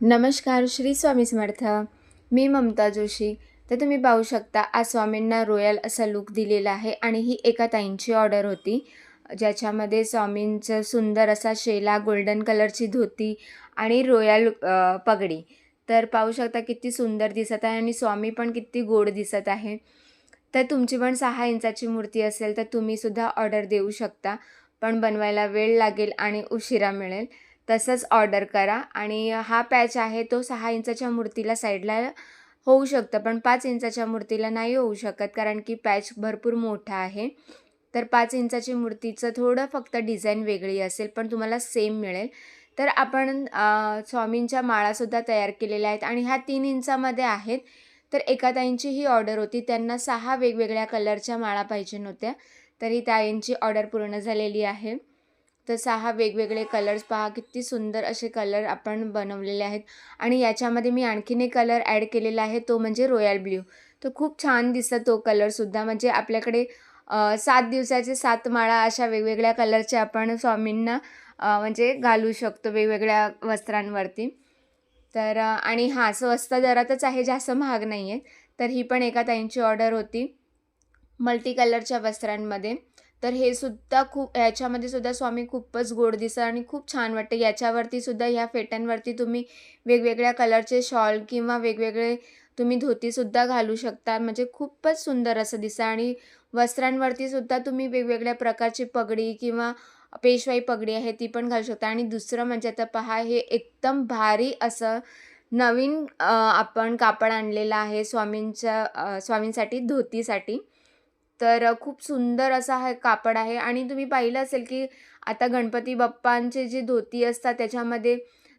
नमस्कार, श्री स्वामी समर्थ. मी ममता जोशी. तर तुम्ही पाहू शकता आज स्वामींना रॉयल असा लूक दिलेला आहे आणि ही एका ताईंची ऑर्डर होती, ज्याच्यामध्ये स्वामींचं सुंदर असा शेला गोल्डन कलरची धोती आणि रॉयल पगडी. तर पाहू शकता किती सुंदर दिसत आहे आणि स्वामी पण किती गोड दिसत आहे. तर तुमची पण 6 इंचाची मूर्ती असेल तर तुम्हीसुद्धा ऑर्डर देऊ शकता. पण बनवायला वेळ लागेल आणि उशिरा मिळेल. तसंच ऑर्डर करा आणि हा पॅच आहे तो 6 इंचाच्या मूर्तीला साईडला होऊ शकतं, पण 5 इंचाच्या मूर्तीला नाही होऊ शकत, कारण की पॅच भरपूर मोठा आहे. तर 5 इंचाची मूर्तीचं थोडं फक्त डिझाईन वेगळी असेल, पण तुम्हाला सेम मिळेल. तर आपण स्वामींच्या माळासुद्धा तयार केलेल्या आहेत आणि ह्या 3 इंचामध्ये आहेत. तर एका ताईंची ही ऑर्डर होती. त्यांना 6 वेगवेगळ्या कलरच्या माळा पाहिजे होत्या. तर ही ताईंची ऑर्डर पूर्ण झालेली आहे. तर 6 वेगवेगळे कलर्स पहा, किती सुंदर असे कलर आपण बनवलेले आहेत आणि याच्यामध्ये मी आणखीन एक कलर ॲड केलेला आहे, तो म्हणजे रॉयल ब्ल्यू. तर खूप छान दिसतं तो कलरसुद्धा. म्हणजे आपल्याकडे 7 दिवसाचे 7 माळा अशा वेगवेगळ्या कलरच्या आपण स्वामींना म्हणजे घालू शकतो वेगवेगळ्या वस्त्रांवरती. तर आणि हां, स्वस्त दरातच आहे, जास्त महाग नाही आहे. तर ही पण एका ताईंची ऑर्डर होती मल्टी कलरच्या वस्त्रांमध्ये. तर हे सुद्धा खूप ह्याच्यामध्ये सुद्धा स्वामी खूपच गोड दिसतं आणि खूप छान वाटतं. याच्यावरती सुद्धा ह्या फेट्यांवरती तुम्ही वेगवेगळ्या कलरचे शॉल किंवा वेगवेगळे तुम्ही धोतीसुद्धा घालू शकता. म्हणजे खूपच सुंदर असं दिसतं आणि वस्त्रांवरती सुद्धा तुम्ही वेगवेगळ्या प्रकारची पगडी किंवा पेशवाई पगडी आहे ती पण घालू शकता. आणि दुसरं म्हणजे आता पहा, हे एकदम भारी असं नवीन आपण कापड आणलेलं आहे स्वामींसाठी धोतीसाठी. तर खूप सुंदर असा हा कापड आहे आणि तुम्ही पाहिलं असेल, की आता गणपती बाप्पांची जी धोती असतात त्याच्यामध्ये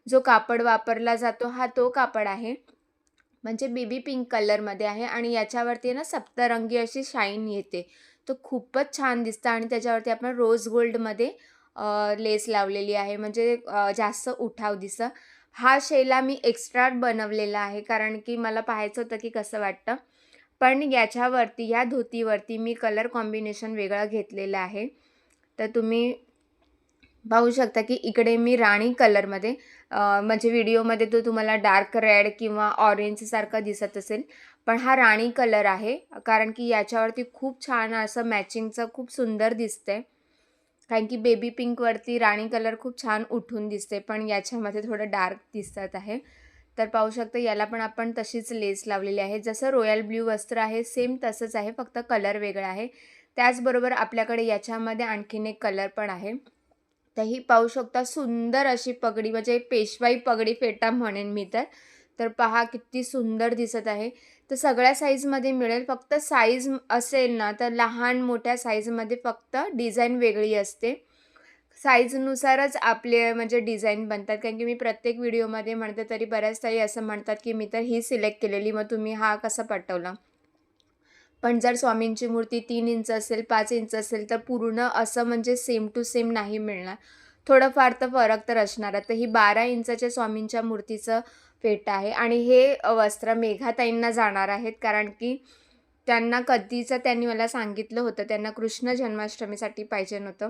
जो कापड वापरला जातो हा तो कापड आहे. म्हणजे बेबी पिंक कलरमध्ये आहे आणि याच्यावरती ना सप्तरंगी अशी शाईन येते. तर खूपच छान दिसतं आणि त्याच्यावरती आपण रोज गोल्डमध्ये लेस लावलेली आहे, म्हणजे जास्त उठाव दिसतं. हा शेला मी एक्स्ट्रा बनवलेला आहे, कारण की मला पाहायचं होतं की कसं वाटतं. पण याच्यावरती ह्या धोतीवरती मी कलर कॉम्बिनेशन वेगळं घेतलेलं आहे. तर तुम्ही पाहू शकता की इकडे मी राणी कलरमध्ये म्हणजे व्हिडिओमध्ये तो तुम्हाला डार्क रेड किंवा ऑरेंजसारखा दिसत असेल, पण हा राणी कलर आहे. कारण की याच्यावरती खूप छान असं मॅचिंगचं खूप सुंदर दिसतंय. कारण की बेबी पिंकवरती राणी कलर खूप छान उठून दिसते, पण याच्यामध्ये थोडं डार्क दिसत आहे. तर पाहू शकता याला पण आपण तशीच लेस लावलेली आहे. जसं रॉयल ब्ल्यू वस्त्र आहे सेम तसंच आहे, फक्त कलर वेगळा आहे. त्याचबरोबर आपल्याकडे याच्यामध्ये आणखीन एक कलर पण आहे. तर ही पाहू शकता सुंदर अशी पगडी, म्हणजे पेशवाई पगडी फेटा म्हणेन मी तर. तर पहा किती सुंदर दिसत आहे. तर सगळ्या साईजमध्ये मिळेल. फक्त साईज असेल ना तर लहान मोठ्या साईजमध्ये फक्त डिझाईन वेगळी असते. साईजनुसारच आपले म्हणजे डिझाईन बनतात. कारण की मी प्रत्येक व्हिडिओमध्ये म्हणते तरी बऱ्याच ताई असं म्हणतात, की मी तर ही सिलेक्ट केलेली, मग तुम्ही हा कसा पाठवला? पण जर स्वामींची मूर्ती 3 इंच असेल, 5 इंच असेल, तर पूर्ण असं म्हणजे सेम टू सेम नाही मिळणार. थोडंफार तर फरक तर असणार. तर ही 12 इंचाच्या स्वामींच्या मूर्तीचं फेट आहे आणि हे वस्त्र मेघाताईंना जाणार आहेत, कारण की त्यांना कधीचं त्यांनी मला सांगितलं होतं, त्यांना कृष्ण जन्माष्टमीसाठी पाहिजे होतं.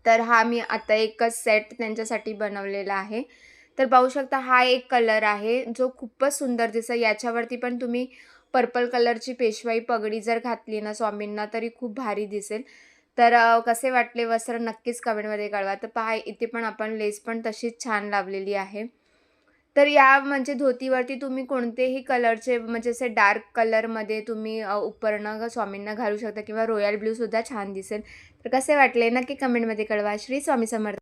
तर हा मी आता एकच सेट त्यांच्यासाठी बनवलेला आहे. तर पाहू शकता हा एक कलर आहे, जो खूपच सुंदर दिसतो. याच्यावरती पण तुम्ही पर्पल कलरची पेशवाई पगडी जर घातली ना स्वामींना, तरी खूप भारी दिसेल. तर कसे वाटले वस्त्र नक्कीच कमेंटमध्ये कळवा. तर पहा इथे पण आपण लेस पण तशीच छान लावलेली आहे. तर या म्हणजे धोतीवरती तुम्ही कोणतेही कलरचे म्हणजे असे डार्क कलरमध्ये तुम्ही उपरणं स्वामींना घालू शकता किंवा रॉयल ब्लूसुद्धा छान दिसेल. तर कसे वाटले नक्की कमेंटमध्ये कळवा. श्री स्वामी समर्थ.